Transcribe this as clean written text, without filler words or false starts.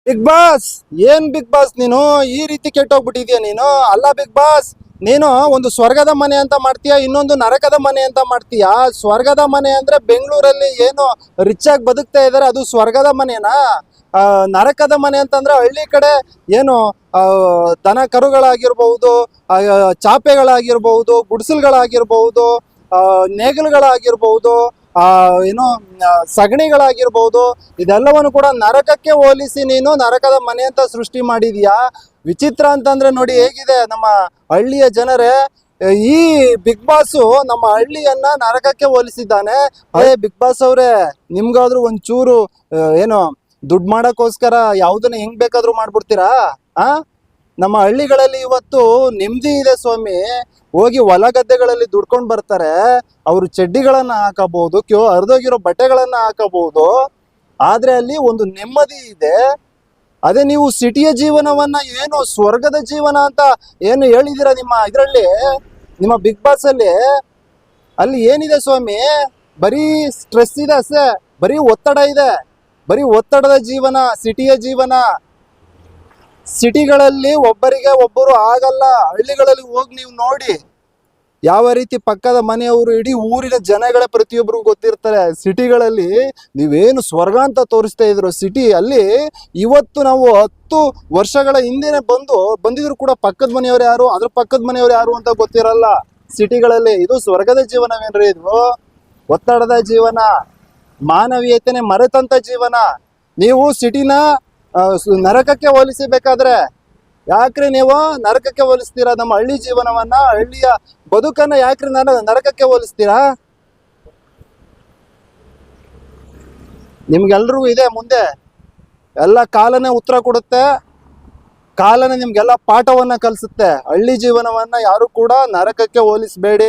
Big boss ಏನ್ big boss ನೀನು ಈ ರೀತಿ ಕೆಟ್ಟೋಗ್ಬಿಟ್ಟಿದ್ಯಾ ನೀನು? ಅಲ್ಲ ಬಿಗ್ ಬಾಸ್, ನೀನು ಒಂದು ಸ್ವರ್ಗದ ಮನೆ ಅಂತ ಮಾಡ್ತೀಯಾ, ಇನ್ನೊಂದು ನರಕದ ಮನೆ ಅಂತ ಮಾಡ್ತೀಯಾ. ಸ್ವರ್ಗದ ಮನೆ ಅಂದ್ರೆ ಬೆಂಗಳೂರಲ್ಲಿ ಏನು ರಿಚ್ ಆಗಿ ಬದುಕ್ತಾ ಇದಾರೆ, ಅದು ಸ್ವರ್ಗದ ಮನೆನಾ? ನರಕದ ಮನೆ ಅಂತಂದ್ರೆ ಹಳ್ಳಿ ಕಡೆ ಏನು ದನ ಕರುಗಳಾಗಿರ್ಬಹುದು, ಚಾಪೆಗಳಾಗಿರ್ಬಹುದು, ಗುಡಿಸಲ್ಗಳಾಗಿರ್ಬಹುದು, ನೇಗಿಲುಗಳಾಗಿರ್ಬಹುದು, ಏನು ಸಗಣಿಗಳಾಗಿರ್ಬಹುದು, ಇದೆಲ್ಲವನ್ನು ಕೂಡ ನರಕಕ್ಕೆ ಹೋಲಿಸಿ ನೀನು ನರಕದ ಮನೆ ಅಂತ ಸೃಷ್ಟಿ ಮಾಡಿದ್ಯಾ. ವಿಚಿತ್ರ ಅಂತಂದ್ರೆ ನೋಡಿ ಹೇಗಿದೆ ನಮ್ಮ ಹಳ್ಳಿಯ ಜನರೇ. ಈ ಬಿಗ್ ಬಾಸ್ ನಮ್ಮ ಹಳ್ಳಿಯನ್ನ ನರಕಕ್ಕೆ ಹೋಲಿಸಿದ್ದಾನೆ. ಅದೇ ಬಿಗ್ ಬಾಸ್ ಅವ್ರೆ, ನಿಮ್ಗಾದ್ರೂ ಒಂಚೂರು ಏನು ದುಡ್ಡು ಮಾಡಕ್ಕೋಸ್ಕರ ಯಾವ್ದನ್ನ ಹೆಂಗ್ ಬೇಕಾದ್ರೂ ಮಾಡ್ಬಿಡ್ತೀರಾ? ಆ ನಮ್ಮ ಹಳ್ಳಿಗಳಲ್ಲಿ ಇವತ್ತು ನೆಮ್ಮದಿ ಇದೆ ಸ್ವಾಮಿ. ಹೋಗಿ ಹೊಲ ಗದ್ದೆಗಳಲ್ಲಿ ದುಡ್ಕೊಂಡು ಬರ್ತಾರೆ. ಅವರು ಚಡ್ಡಿಗಳನ್ನ ಹಾಕಬಹುದು, ಹರಿದೋಗಿರೋ ಬಟ್ಟೆಗಳನ್ನ ಹಾಕಬಹುದು, ಆದ್ರೆ ಅಲ್ಲಿ ಒಂದು ನೆಮ್ಮದಿ ಇದೆ. ಅದೇ ನೀವು ಸಿಟಿಯ ಜೀವನವನ್ನ ಏನು ಸ್ವರ್ಗದ ಜೀವನ ಅಂತ ಏನು ಹೇಳಿದಿರ ನಿಮ್ಮ ಇದರಲ್ಲಿ, ನಿಮ್ಮ ಬಿಗ್ ಬಾಸ್ ಅಲ್ಲಿ ಏನಿದೆ ಸ್ವಾಮಿ? ಬರೀ ಸ್ಟ್ರೆಸ್ ಇದೆ ಅಷ್ಟೇ, ಬರೀ ಒತ್ತಡ ಇದೆ, ಬರೀ ಒತ್ತಡದ ಜೀವನ ಸಿಟಿಯ ಜೀವನ. ಸಿಟಿಗಳಲ್ಲಿ ಒಬ್ಬರಿಗೆ ಒಬ್ಬರು ಆಗಲ್ಲ. ಹಳ್ಳಿಗಳಲ್ಲಿ ಹೋಗಿ ನೀವು ನೋಡಿ ಯಾವ ರೀತಿ ಪಕ್ಕದ ಮನೆಯವರು, ಇಡೀ ಊರಿನ ಜನಗಳೇ ಪ್ರತಿಯೊಬ್ಬರಿಗೂ ಗೊತ್ತಿರ್ತಾರೆ. ಸಿಟಿಗಳಲ್ಲಿ ನೀವೇನು ಸ್ವರ್ಗ ಅಂತ ತೋರಿಸ್ತಾ ಇದ್ರು, ಸಿಟಿ ಅಲ್ಲಿ ಇವತ್ತು ನಾವು 10 ವರ್ಷಗಳ ಹಿಂದೆನೆ ಬಂದಿದ್ರು ಕೂಡ ಪಕ್ಕದ ಮನೆಯವ್ರು ಯಾರು, ಅದ್ರ ಪಕ್ಕದ ಮನೆಯವ್ರು ಯಾರು ಅಂತ ಗೊತ್ತಿರಲ್ಲ. ಸಿಟಿಗಳಲ್ಲಿ ಇದು ಸ್ವರ್ಗದ ಜೀವನವೇನ್ರಿ? ಇದು ಒತ್ತಡದ ಜೀವನ, ಮಾನವೀಯತೆನೆ ಮರೆತಂತ ಜೀವನ. ನೀವು ಸಿಟಿನ ನರಕಕ್ಕೆ ಹೋಲಿಸಬೇಕಾದ್ರೆ ಯಾಕ್ರಿ ನೀವು ನರಕಕ್ಕೆ ಹೋಲಿಸ್ತೀರಾ? ನಮ್ಮ ಹಳ್ಳಿ ಜೀವನವನ್ನ, ಹಳ್ಳಿಯ ಬದುಕನ್ನ ಯಾಕ್ರಿ ನರಕಕ್ಕೆ ಹೋಲಿಸ್ತೀರಾ? ನಿಮ್ಗೆಲ್ರಿಗೂ ಇದೆ, ಮುಂದೆ ಎಲ್ಲ ಕಾಲನೇ ಉತ್ತರ ಕೊಡುತ್ತೆ. ಕಾಲನೇ ನಿಮ್ಗೆಲ್ಲ ಪಾಠವನ್ನ ಕಲಿಸುತ್ತೆ. ಹಳ್ಳಿ ಜೀವನವನ್ನ ಯಾರು ಕೂಡ ನರಕಕ್ಕೆ ಹೋಲಿಸಬೇಡಿ.